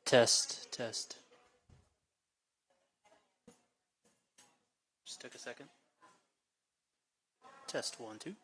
Test, test. Just took a second. Test 1, 2.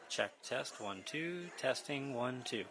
Check, test, 1, 2, testing, 1, 2.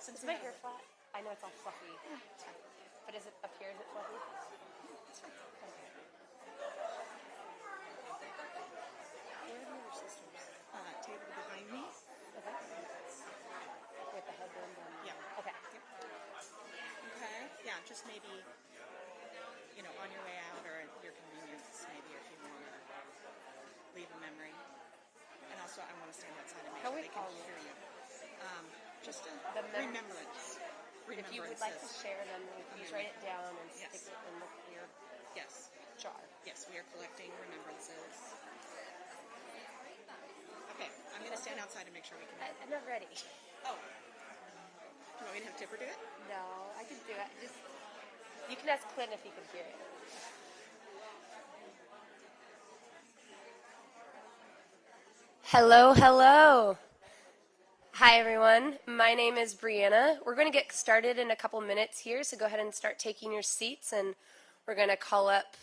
Is my hair flat? I know it's all fluffy. But is it up here? Is it fluffy? Where are the other sisters? Table behind me. Okay. With the headband on. Yeah. Okay. Okay. Yeah, just maybe, on your way out or at your convenience, maybe if you want to leave a memory. And also, I want to stand outside and make How sure we they call can you? hear you. Just a The remembrance. If you would like to share them, please write it down and Yes. stick it in the clear Yes. jar. Yes, we are collecting remembrances. Okay, I'm going to stand outside and make sure we can. I'm not ready. Oh. Do you want me to have Tipper do it? No, I can do it. Just you can ask Clint if he can hear it. Hello, hello. Hi, everyone. My name is Brianna. We're going to get started in a couple minutes here, so go ahead and start taking your seats, and we're going to call up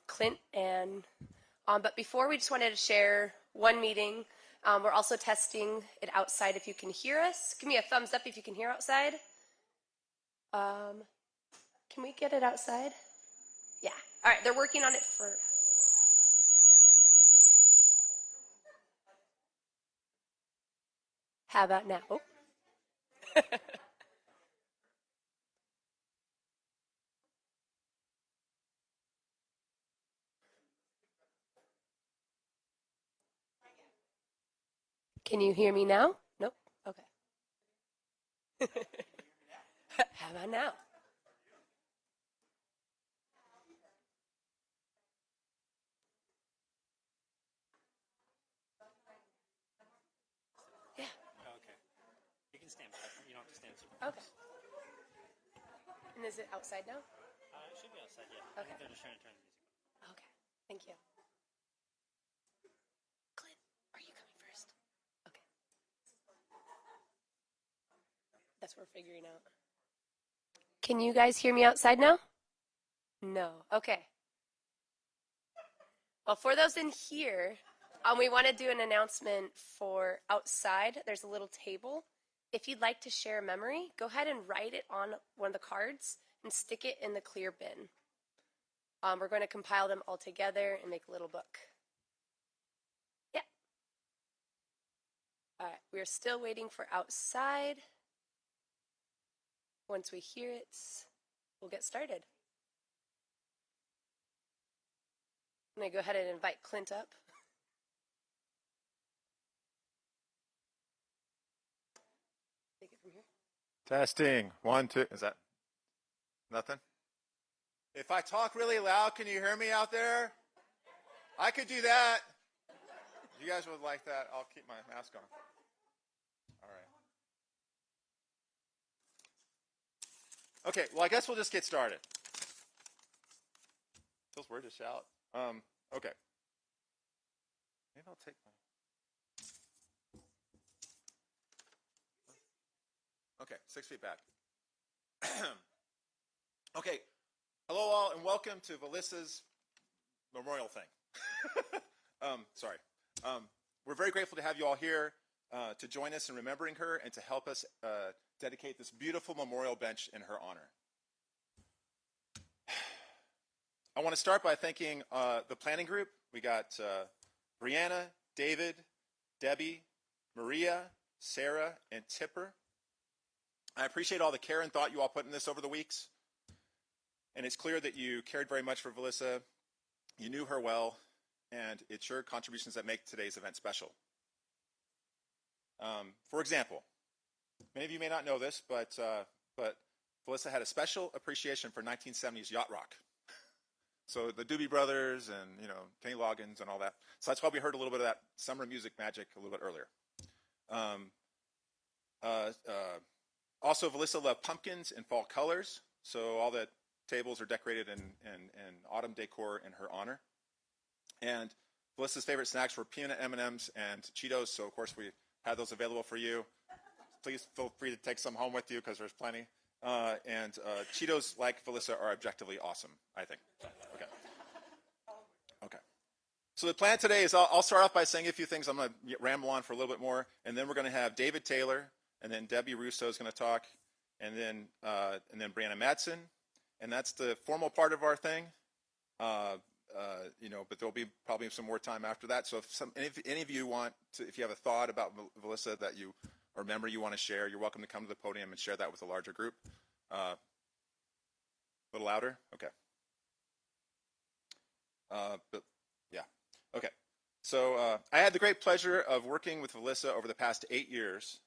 Clint. But before, we just wanted to share one meeting. We're also testing it outside if you can hear us. Give me a thumbs up if you can hear outside. Can we get it outside? Yeah. All right, they're working on it for... How about now? Oh. Can you hear me now? Nope. Okay. How about now? Yeah. Okay. You can stand back. You don't have to stand super Okay. close. And is it outside now? It should be outside, yeah. I Okay. think they're just trying to turn the music on. Okay. Thank you. Clint, are you coming first? Okay. That's what we're figuring out. Can you guys hear me outside now? No. Okay. Well, for those in here, we want to do an announcement for outside. There's a little table. If you'd like to share a memory, go ahead and write it on one of the cards and stick it in the clear bin. We're going to compile them all together and make a little book. Yeah. All right. We're still waiting for outside. Once we hear it, we'll get started. I'm going to go ahead and invite Clint up. Take it from here. Testing. 1, 2. Is that nothing? If I talk really loud, can you hear me out there? I could do that. You guys would like that. I'll keep my mask on. All right. Okay, well, I guess we'll just get started. Feels weird to shout. Okay. Maybe I'll take my... Okay, 6 feet back. Okay, hello all, and welcome to Valissa's memorial thing. Sorry. We're very grateful to have you all here to join us in remembering her and to help us dedicate this beautiful memorial bench in her honor. I want to start by thanking the planning group. We got Brianna, David, Debbie, Maria, Sarah, and Tipper. I appreciate all the care and thought you all put in this over the weeks. And it's clear that you cared very much for Valissa. You knew her well, and it's your contributions that make today's event special. For example, many of you may not know this, but Valissa had a special appreciation for 1970s yacht rock. So the Doobie Brothers and Kenny Loggins and all that. So that's why we heard a little bit of that summer music magic a little bit earlier. Also, Valissa loved pumpkins and fall colors, so all the tables are decorated in autumn decor in her honor. And Valissa's favorite snacks were peanut M&Ms and Cheetos, so of course we had those available for you. Please feel free to take some home with you because there's plenty. And Cheetos, like Valissa, are objectively awesome, I think. Okay. So the plan today is I'll start off by saying a few things. I'm going to ramble on for a little bit more, and then we're going to have David Taylor, and then Debbie Russo is going to talk, and then Brianna Madsen, and that's the formal part of our thing. But there'll be probably some more time after that. So if any of you want to, if you have a thought about Valissa that you or member you want to share, you're welcome to come to the podium and share that with a larger group. A little louder? Okay. But yeah. Okay. So I had the great pleasure of working with Valissa over the past 8 years.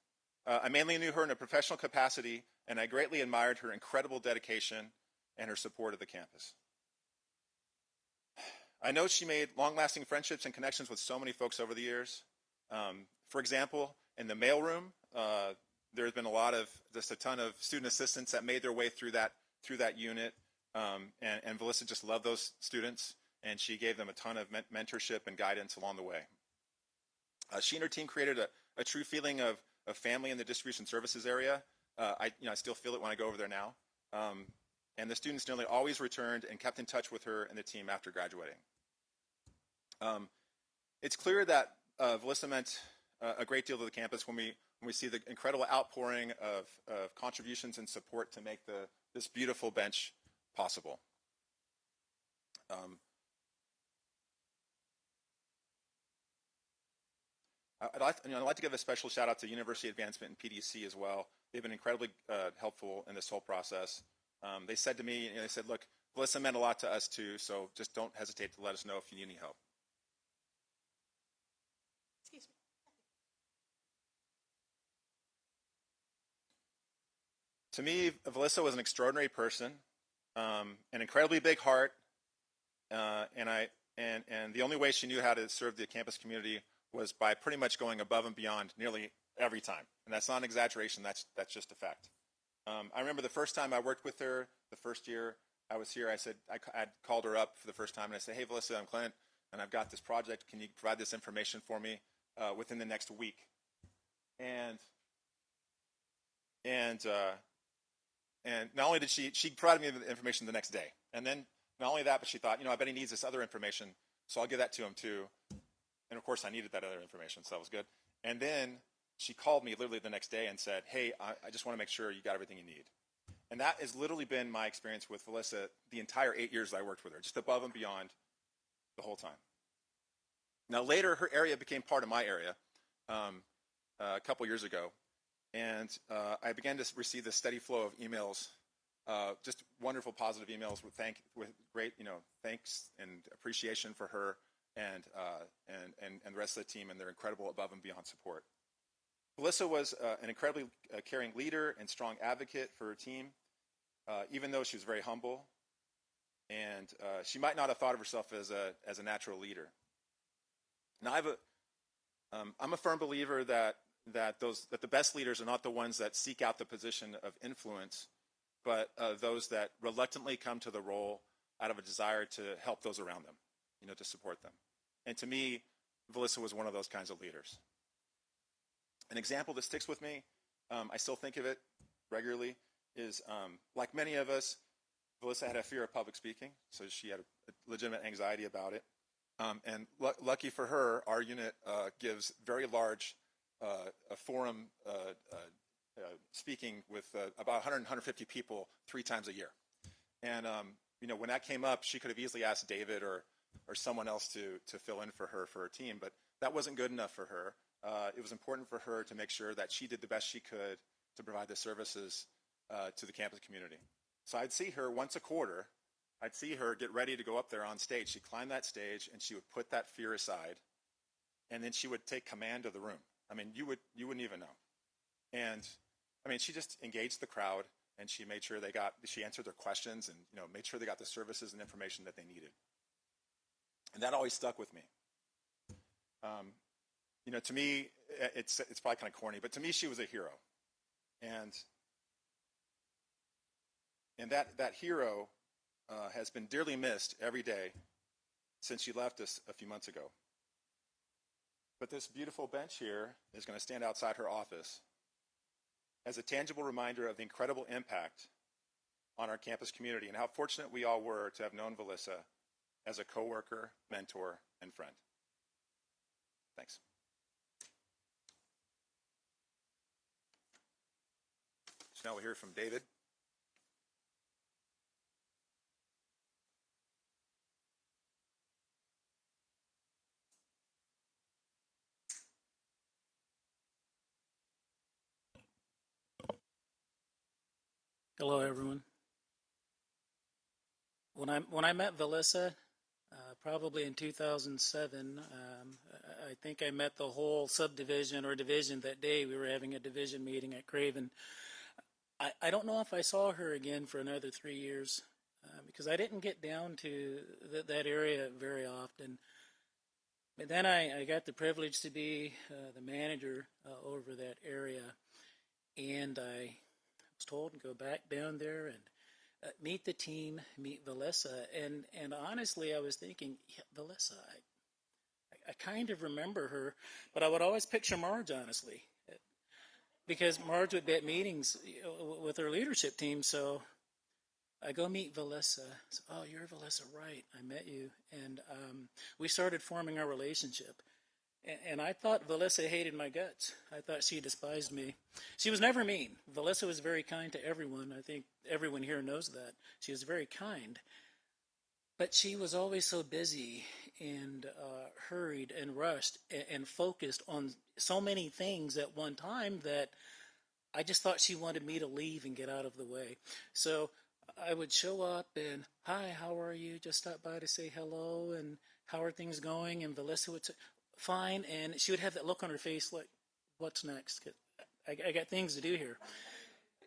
I mainly knew her in a professional capacity, and I greatly admired her incredible dedication and her support of the campus. I know she made long-lasting friendships and connections with so many folks over the years. For example, in the mailroom, there's been just a ton of student assistants that made their way through that unit, and Valissa just loved those students, and she gave them a ton of mentorship and guidance along the way. She and her team created a true feeling of family in the distribution services area. I still feel it when I go over there now. And the students nearly always returned and kept in touch with her and the team after graduating. It's clear that Valissa meant a great deal to the campus when we see the incredible outpouring of contributions and support to make this beautiful bench possible. I'd like to give a special shout out to University Advancement and PDC as well. They've been incredibly helpful in this whole process. They said to me, they said, look, Valissa meant a lot to us too, so just don't hesitate to let us know if you need any help. Excuse me. To me, Valissa was an extraordinary person, an incredibly big heart, and the only way she knew how to serve the campus community was by pretty much going above and beyond nearly every time. And that's not an exaggeration, that's just a fact. I remember the first time I worked with her, the first year I was here, I'd called her up for the first time, and I said, hey, Valissa, I'm Clint, and I've got this project. Can you provide this information for me within the next week? And not only did she provided me the information the next day, and then not only that, but she thought, I bet he needs this other information, so I'll give that to him too. And of course, I needed that other information, so that was good. And then she called me literally the next day and said, hey, I just want to make sure you got everything you need. And that has literally been my experience with Valissa the entire 8 years that I worked with her, just above and beyond the whole time. Now later, her area became part of my area a couple years ago. And I began to receive this steady flow of emails, just wonderful positive emails with great thanks and appreciation for her and the rest of the team and their incredible above and beyond support. Valissa was an incredibly caring leader and strong advocate for her team, even though she was very humble, and she might not have thought of herself as a natural leader. Now, I'm a firm believer that the best leaders are not the ones that seek out the position of influence, but those that reluctantly come to the role out of a desire to help those around them, to support them. And to me, Valissa was one of those kinds of leaders. An example that sticks with me, I still think of it regularly, is like many of us, Valissa had a fear of public speaking, so she had a legitimate anxiety about it. And lucky for her, our unit gives very large a forum speaking with about 100, 150 people 3 times a year. And when that came up, she could have easily asked David or someone else to fill in for her team, but that wasn't good enough for her. It was important for her to make sure that she did the best she could to provide the services to the campus community. So I'd see her once a quarter. I'd see her get ready to go up there on stage. She'd climb that stage, and she would put that fear aside, and then she would take command of the room. I mean, you wouldn't even know. And I mean, she just engaged the crowd, and she made sure she answered their questions, and made sure they got the services and information that they needed. And that always stuck with me. To me, it's probably kind of corny, but to me, she was a hero. And that hero has been dearly missed every day since she left us a few months ago. But this beautiful bench here is going to stand outside her office as a tangible reminder of the incredible impact on our campus community and how fortunate we all were to have known Valissa as a coworker, mentor, and friend. Thanks. So now we'll hear from David. Hello, everyone. When I met Valissa, probably in 2007, I think I met the whole subdivision or division that day. We were having a division meeting at Craven. I don't know if I saw her again for another 3 years because I didn't get down to that area very often. But then I got the privilege to be the manager over that area, and I was told to go back down there and meet the team, meet Valissa, and honestly, I was thinking, yeah, Valissa, I kind of remember her, but I would always picture Marge, honestly, because Marge would be at meetings with her leadership team. So I go meet Valissa. So, oh, you're Valissa, right? I met you, and we started forming our relationship. And I thought Valissa hated my guts. I thought she despised me. She was never mean. Valissa was very kind to everyone. I think everyone here knows that. She was very kind. But she was always so busy and hurried and rushed and focused on so many things at one time that I just thought she wanted me to leave and get out of the way. So I would show up and, hi, how are you? Just stop by to say hello and how are things going? And Valissa would say, fine, and she would have that look on her face like, what's next? 'Cause I got things to do here.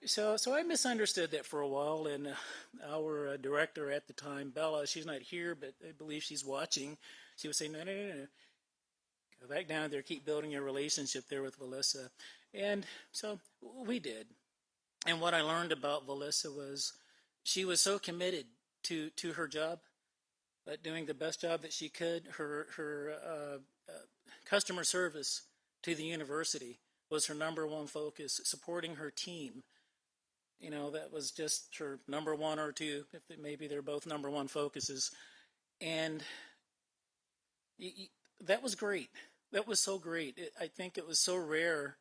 So I misunderstood that for a while, and our director at the time, Bella, she's not here, but I believe she's watching. She would say, no, go back down there, keep building your relationship there with Valissa. And so we did. And what I learned about Valissa was she was so committed to her job, but doing the best job that she could. Her customer service to the university was her number one focus. Supporting her team, that was just her number one or two, if maybe they're both number one focuses. And that was great. That was so great. I think it was so rare,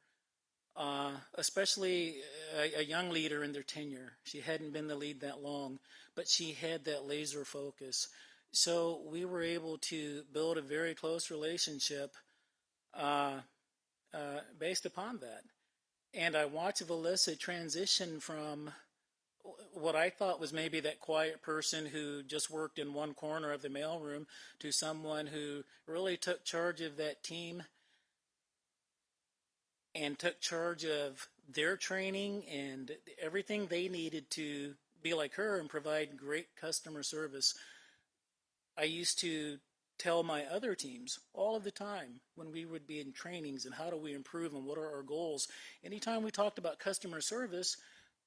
especially a young leader in their tenure. She hadn't been the lead that long, but she had that laser focus. So we were able to build a very close relationship based upon that. And I watched Valissa transition from what I thought was maybe that quiet person who just worked in one corner of the mailroom to someone who really took charge of that team and took charge of their training and everything they needed to be like her and provide great customer service. I used to tell my other teams all of the time when we would be in trainings and how do we improve and what are our goals. Anytime we talked about customer service,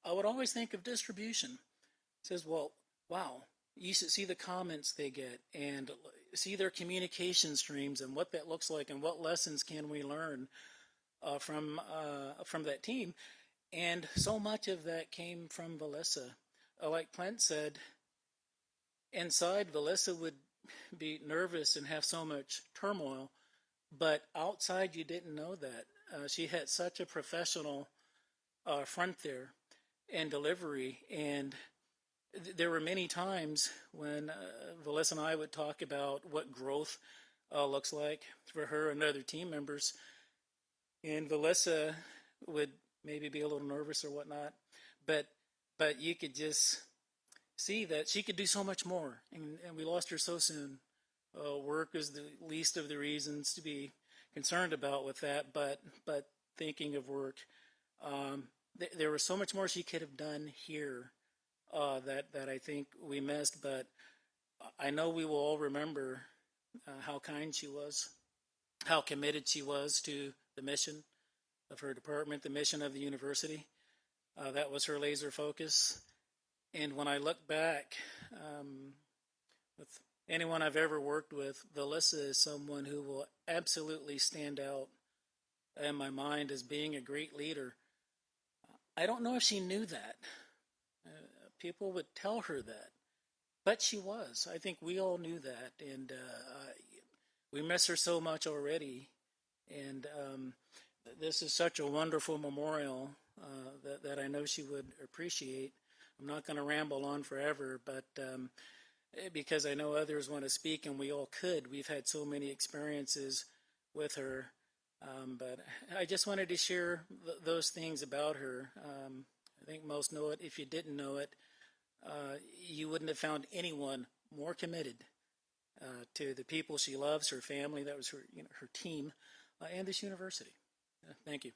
I would always think of distribution. It says, well, wow, you should see the comments they get and see their communication streams and what that looks like and what lessons can we learn from that team. And so much of that came from Valissa. Like Clint said, inside, Valissa would be nervous and have so much turmoil, but outside you didn't know that. She had such a professional front there and delivery, and there were many times when Valissa and I would talk about what growth looks like for her and other team members, and Valissa would maybe be a little nervous or whatnot, but you could just see that she could do so much more, and we lost her so soon. Work is the least of the reasons to be concerned about with that, but thinking of work, there was so much more she could have done here that I think we missed, but I know we will all remember how kind she was, how committed she was to the mission of her department, the mission of the university. That was her laser focus. And when I look back, with anyone I've ever worked with, Valissa is someone who will absolutely stand out in my mind as being a great leader. I don't know if she knew that. People would tell her that, but she was. I think we all knew that, and we miss her so much already. And this is such a wonderful memorial that I know she would appreciate. I'm not going to ramble on forever, but because I know others want to speak, and we all could. We've had so many experiences with her. But I just wanted to share those things about her. I think most know it. If you didn't know it, you wouldn't have found anyone more committed to the people she loves, her family, that was her, her team, and this university. Thank you.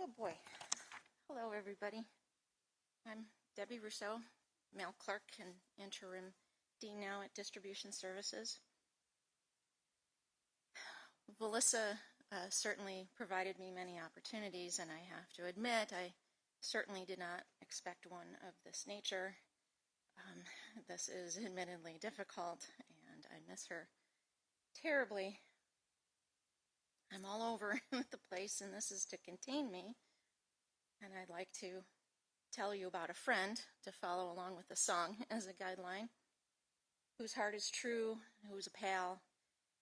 Oh boy. Hello, everybody. I'm Debbie Rousseau, mail clerk and interim dean now at Distribution Services. Valissa certainly provided me many opportunities, and I have to admit, I certainly did not expect one of this nature. This is admittedly difficult, and I miss her terribly. I'm all over the place, and this is to contain me. And I'd like to tell you about a friend to follow along with the song as a guideline, whose heart is true, who's a pal,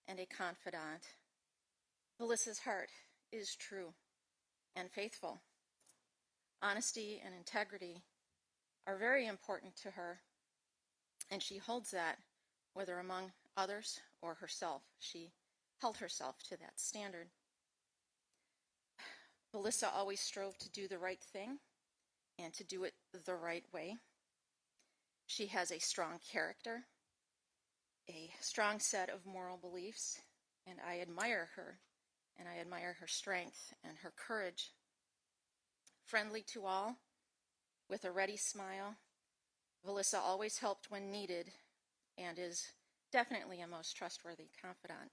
and a confidant. Valissa's heart is true and faithful. Honesty and integrity are very important to her, and she holds that, whether among others or herself. She held herself to that standard. Valissa always strove to do the right thing and to do it the right way. She has a strong character, a strong set of moral beliefs, and I admire her, and I admire her strength and her courage. Friendly to all, with a ready smile, Valissa always helped when needed and is definitely a most trustworthy confidant.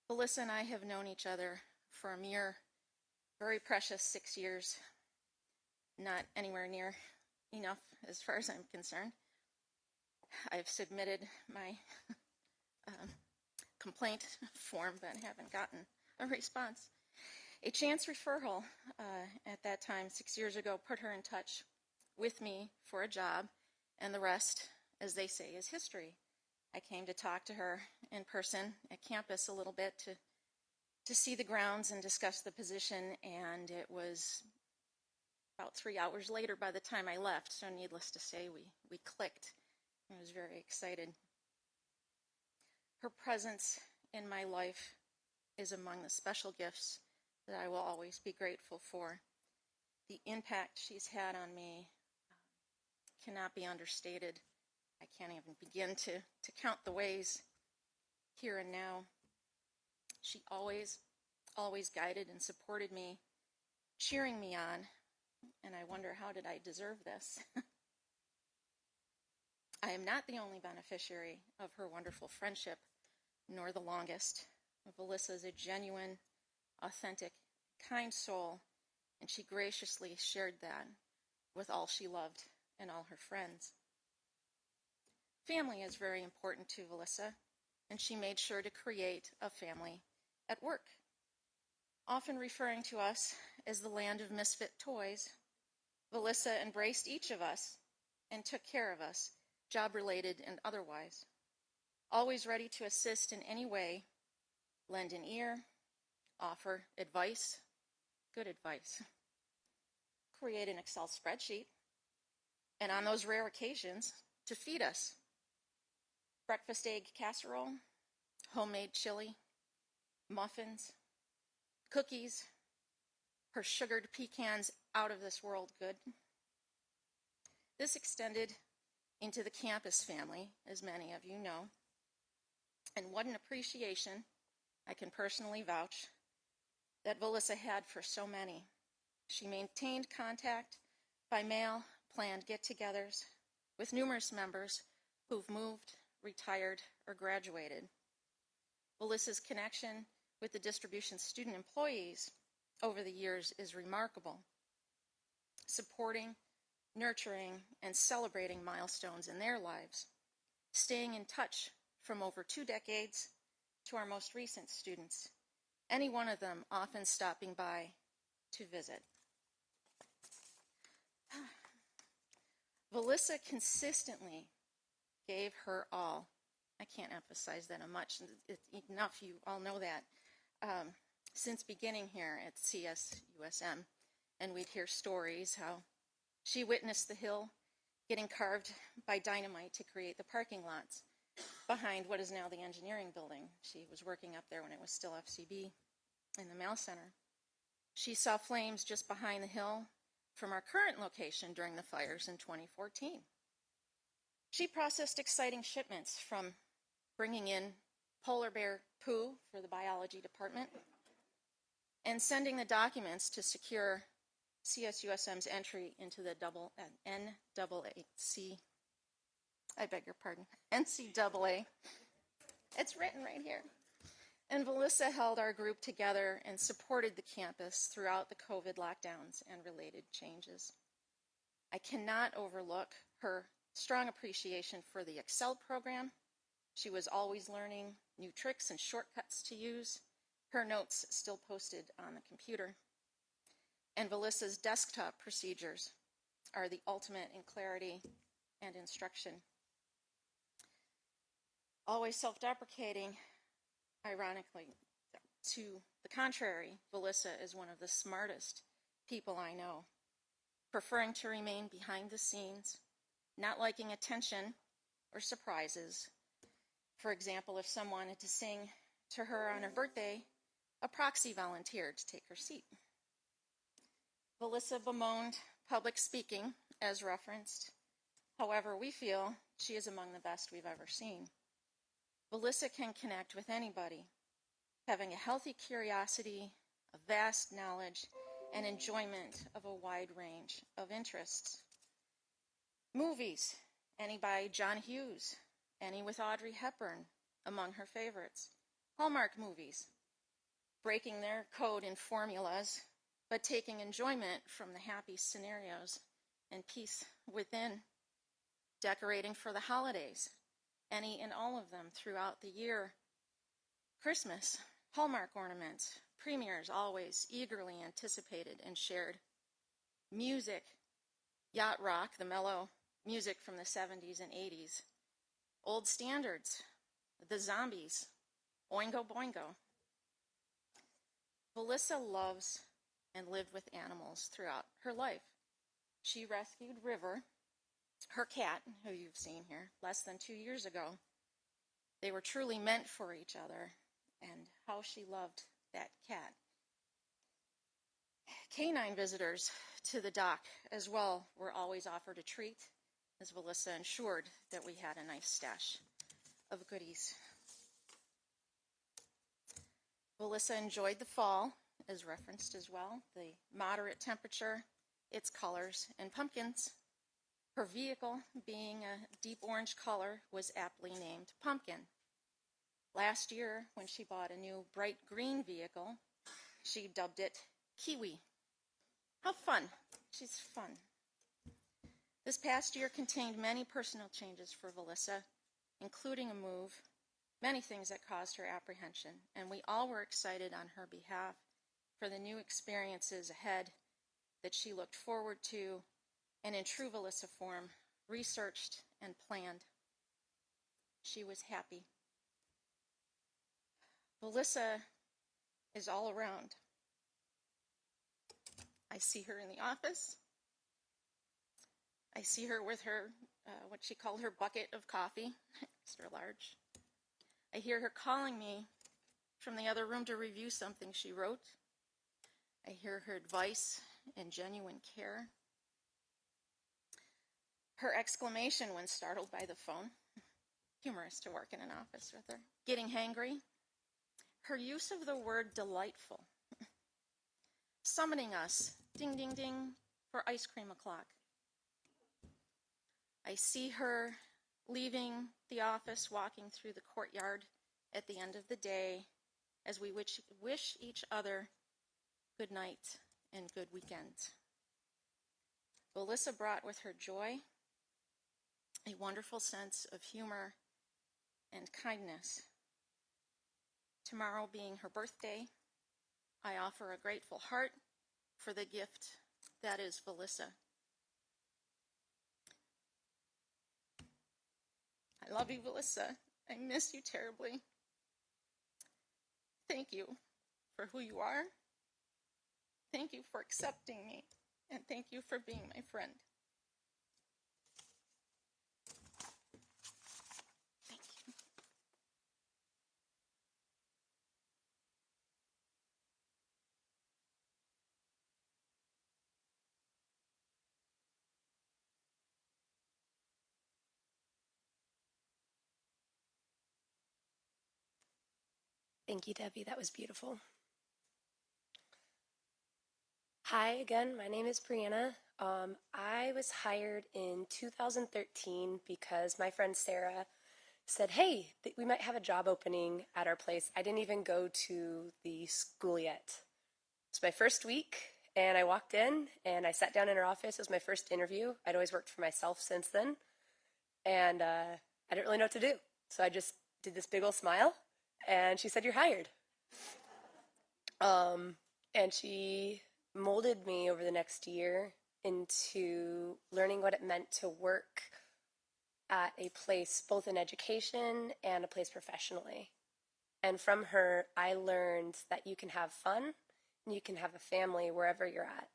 Valissa and I have known each other for a mere, very precious 6 years, not anywhere near enough as far as I'm concerned. I've submitted my complaint form but haven't gotten a response. A chance referral at that time, 6 years ago, put her in touch with me for a job, and the rest, as they say, is history. I came to talk to her in person at campus a little bit to see the grounds and discuss the position, and it was about 3 hours later by the time I left, so needless to say, we clicked. I was very excited. Her presence in my life is among the special gifts that I will always be grateful for. The impact she's had on me cannot be understated. I can't even begin to count the ways here and now. She always guided and supported me, cheering me on, and I wonder, how did I deserve this? I am not the only beneficiary of her wonderful friendship, nor the longest. Valissa is a genuine, authentic, kind soul, and she graciously shared that with all she loved and all her friends. Family is very important to Valissa, and she made sure to create a family at work. Often referring to us as the land of misfit toys, Valissa embraced each of us and took care of us, job-related and otherwise. Always ready to assist in any way, lend an ear, offer advice, good advice, create an Excel spreadsheet, and on those rare occasions, to feed us. Breakfast egg casserole, homemade chili, muffins, cookies, her sugared pecans out of this world good. This extended into the campus family, as many of you know, and what an appreciation, I can personally vouch, that Valissa had for so many. She maintained contact by mail, planned get-togethers with numerous members who've moved, retired, or graduated. Valissa's connection with the distribution student employees over the years is remarkable, supporting, nurturing, and celebrating milestones in their lives, staying in touch from over 2 decades to our most recent students, any one of them often stopping by to visit. Valissa consistently gave her all. I can't emphasize that enough. You all know that. Since beginning here at CSUSM, and we'd hear stories how she witnessed the hill getting carved by dynamite to create the parking lots behind what is now the engineering building. She was working up there when it was still FCB in the mail center. She saw flames just behind the hill from our current location during the fires in 2014. She processed exciting shipments from bringing in polar bear poo for the biology department and sending the documents to secure CSUSM's entry into the NAAC. I beg your pardon, NCAA. It's written right here. And Valissa held our group together and supported the campus throughout the COVID lockdowns and related changes. I cannot overlook her strong appreciation for the Excel program. She was always learning new tricks and shortcuts to use. Her notes still posted on the computer. And Valissa's desktop procedures are the ultimate in clarity and instruction. Always self-deprecating, ironically, to the contrary, Valissa is one of the smartest people I know, preferring to remain behind the scenes, not liking attention or surprises. For example, if someone wanted to sing to her on her birthday, a proxy volunteered to take her seat. Valissa bemoaned public speaking, as referenced. However, we feel she is among the best we've ever seen. Valissa can connect with anybody, having a healthy curiosity, a vast knowledge, and enjoyment of a wide range of interests. Movies, any by John Hughes, any with Audrey Hepburn, among her favorites. Hallmark movies, breaking their code in formulas, but taking enjoyment from the happy scenarios and peace within. Decorating for the holidays, any and all of them throughout the year. Christmas, Hallmark ornaments, premieres always eagerly anticipated and shared. Music, yacht rock, the mellow music from the 70s and 80s. Old standards, the Zombies, Oingo Boingo. Valissa loves and lived with animals throughout her life. She rescued River, her cat, who you've seen here, less than 2 years ago. They were truly meant for each other, and how she loved that cat. Canine visitors to the dock as well were always offered a treat, as Valissa ensured that we had a nice stash of goodies. Valissa enjoyed the fall, as referenced as well, the moderate temperature, its colors, and pumpkins. Her vehicle, being a deep orange color, was aptly named Pumpkin. Last year, when she bought a new bright green vehicle, she dubbed it Kiwi. How fun. She's fun. This past year contained many personal changes for Valissa, including a move, many things that caused her apprehension, and we all were excited on her behalf for the new experiences ahead that she looked forward to, and in true Valissa form, researched and planned. She was happy. Valissa is all around. I see her in the office. I see her with her, what she called her bucket of coffee, extra large. I hear her calling me from the other room to review something she wrote. I hear her advice and genuine care. Her exclamation when startled by the phone, humorous to work in an office with her, getting hangry. Her use of the word delightful, summoning us, ding, ding, ding, for ice cream o'clock. I see her leaving the office, walking through the courtyard at the end of the day as we wish each other good night and good weekend. Valissa brought with her joy, a wonderful sense of humor and kindness. tomorrow being her birthday, I offer a grateful heart for the gift that is Valissa. I love you, Valissa. I miss you terribly. Thank you for who you are. Thank you for accepting me. And thank you for being my friend. Thank you. Thank you, Debbie. That was beautiful. Hi again, my name is Brianna. I was hired in 2013 because my friend Sarah said, hey, we might have a job opening at our place. I didn't even go to the school yet. It's my first week, and I walked in, and I sat down in her office. It was my first interview. I'd always worked for myself since then, and I didn't really know what to do. So I just did this big old smile, and she said, you're hired. And she molded me over the next year into learning what it meant to work at a place both in education and a place professionally. And from her, I learned that you can have fun and you can have a family wherever you're at.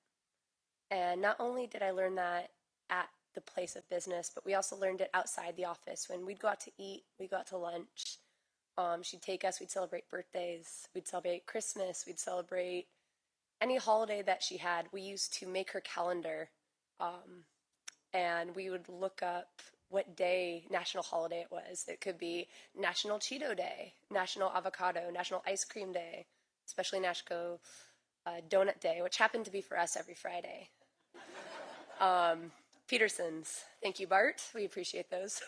And not only did I learn that at the place of business, but we also learned it outside the office. When we'd go out to eat, we'd go out to lunch. She'd take us, we'd celebrate birthdays, we'd celebrate Christmas, we'd celebrate any holiday that she had. We used to make her calendar, and we would look up what day, national holiday it was. It could be National Cheeto Day, National Avocado, National Ice Cream Day, especially National Donut Day, which happened to be for us every Friday. Peterson's. Thank you, Bart. We appreciate those.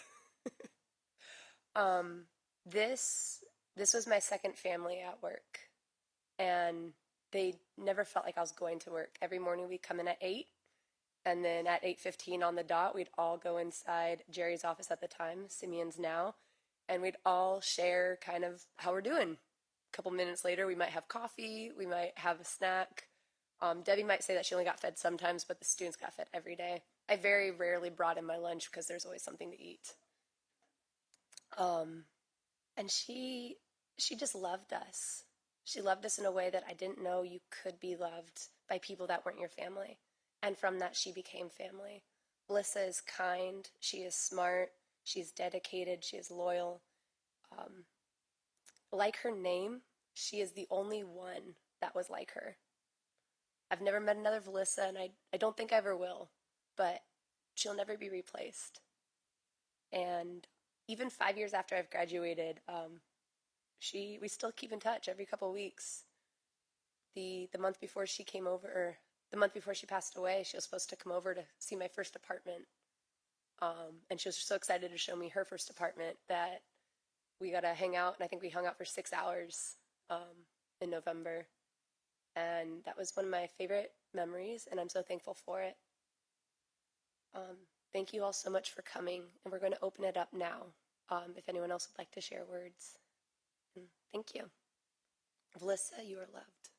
This was my second family at work, and they never felt like I was going to work. Every morning we'd come in at 8, and then at 8:15 on the dot, we'd all go inside Jerry's office at the time, Simeon's now, and we'd all share kind of how we're doing. A couple minutes later, we might have coffee, we might have a snack. Debbie might say that she only got fed sometimes, but the students got fed every day. I very rarely brought in my lunch because there's always something to eat. And she just loved us. She loved us in a way that I didn't know you could be loved by people that weren't your family. And from that, she became family. Valissa is kind. She is smart. She's dedicated. She is loyal. Like her name, she is the only one that was like her. I've never met another Valissa, and I don't think I ever will, but she'll never be replaced. And even 5 years after I've graduated, we still keep in touch every couple of weeks. The month before she came over, or the month before she passed away, she was supposed to come over to see my first apartment. And she was so excited to show me her first apartment that we got to hang out, and I think we hung out for 6 hours in November. And that was one of my favorite memories, and I'm so thankful for it. Thank you all so much for coming, and we're going to open it up now if anyone else would like to share words. And thank you. Valissa, you are loved.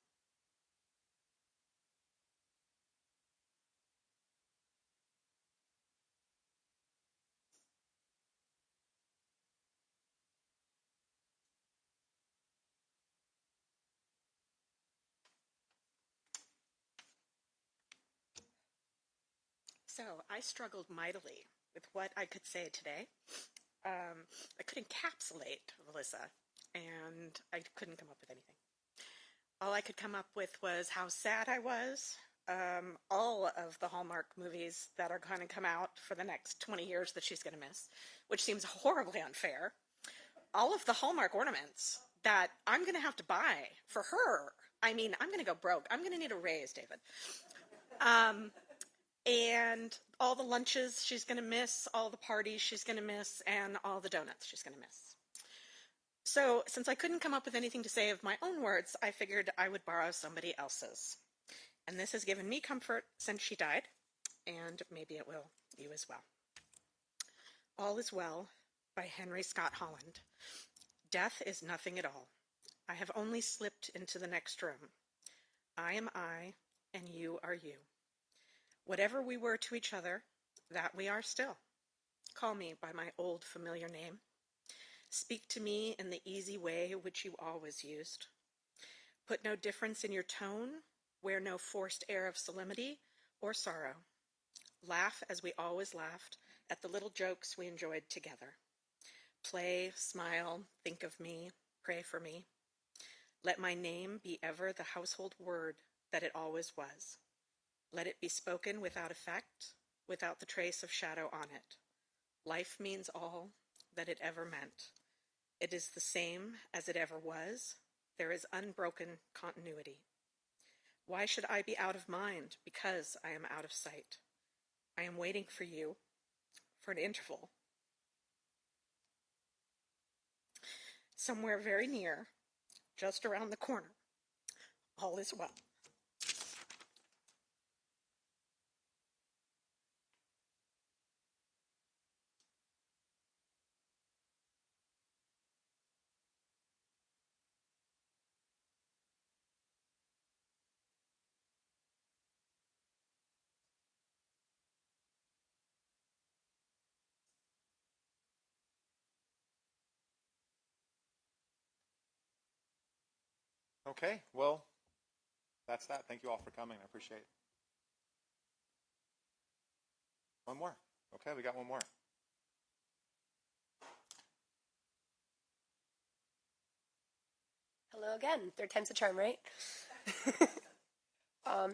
So I struggled mightily with what I could say today. I could encapsulate Valissa, and I couldn't come up with anything. All I could come up with was how sad I was. All of the Hallmark movies that are going to come out for the next 20 years that she's going to miss, which seems horribly unfair. All of the Hallmark ornaments that I'm going to have to buy for her. I mean, I'm going to go broke. I'm going to need a raise, David. And all the lunches she's going to miss, all the parties she's going to miss, and all the donuts she's going to miss. So since I couldn't come up with anything to say of my own words, I figured I would borrow somebody else's. And this has given me comfort since she died, and maybe it will you as well. All is Well by Henry Scott Holland. Death is nothing at all. I have only slipped into the next room. I am I, and you are you. Whatever we were to each other, that we are still. Call me by my old familiar name. Speak to me in the easy way which you always used. Put no difference in your tone, wear no forced air of solemnity or sorrow. Laugh as we always laughed at the little jokes we enjoyed together. Play, smile, think of me, pray for me. Let my name be ever the household word that it always was. Let it be spoken without effect, without the trace of shadow on it. Life means all that it ever meant. It is the same as it ever was. There is unbroken continuity. Why should I be out of mind because I am out of sight? I am waiting for you, for an interval. Somewhere very near, just around the corner. All is well. Okay, well, that's that. Thank you all for coming. I appreciate it. One more. Okay, we got one more. Hello again. Third time's a charm, right?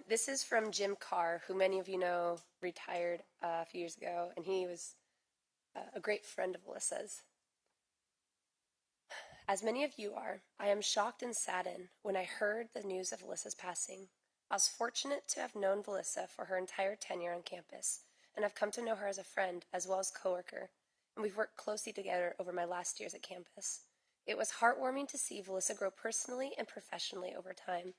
This is from Jim Carr, who many of you know retired a few years ago, and he was a great friend of Melissa's. As many of you are, I am shocked and saddened when I heard the news of Melissa's passing. I was fortunate to have known Valissa for her entire tenure on campus, and I've come to know her as a friend as well as coworker, and we've worked closely together over my last years at campus. It was heartwarming to see Valissa grow personally and professionally over time,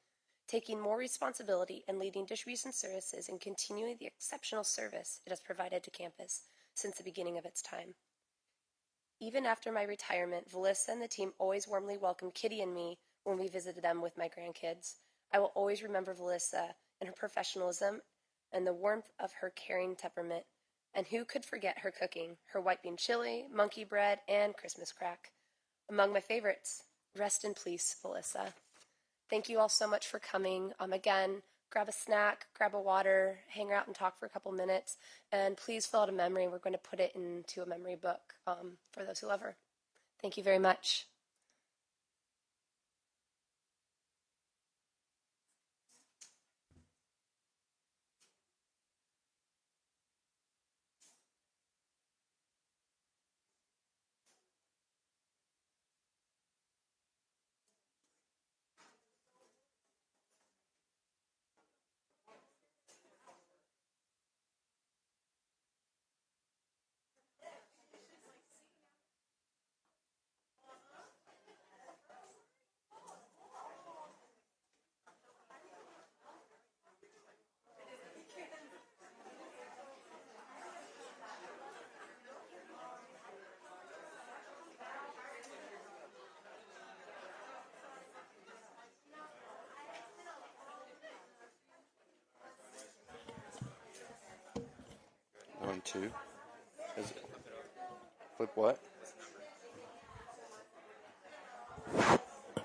taking more responsibility and leading distribution services and continuing the exceptional service it has provided to campus since the beginning of its time. Even after my retirement, Valissa and the team always warmly welcomed Kitty and me when we visited them with my grandkids. I will always remember Valissa and her professionalism and the warmth of her caring temperament. And who could forget her cooking, her white bean chili, monkey bread, and Christmas crack. Among my favorites. Rest in peace, Valissa. Thank you all so much for coming. Again, grab a snack, grab a water, hang out and talk for a couple minutes, and please fill out a memory. We're going to put it into a memory book for those who love her. Thank you very much. One, two. Is it? Flip what?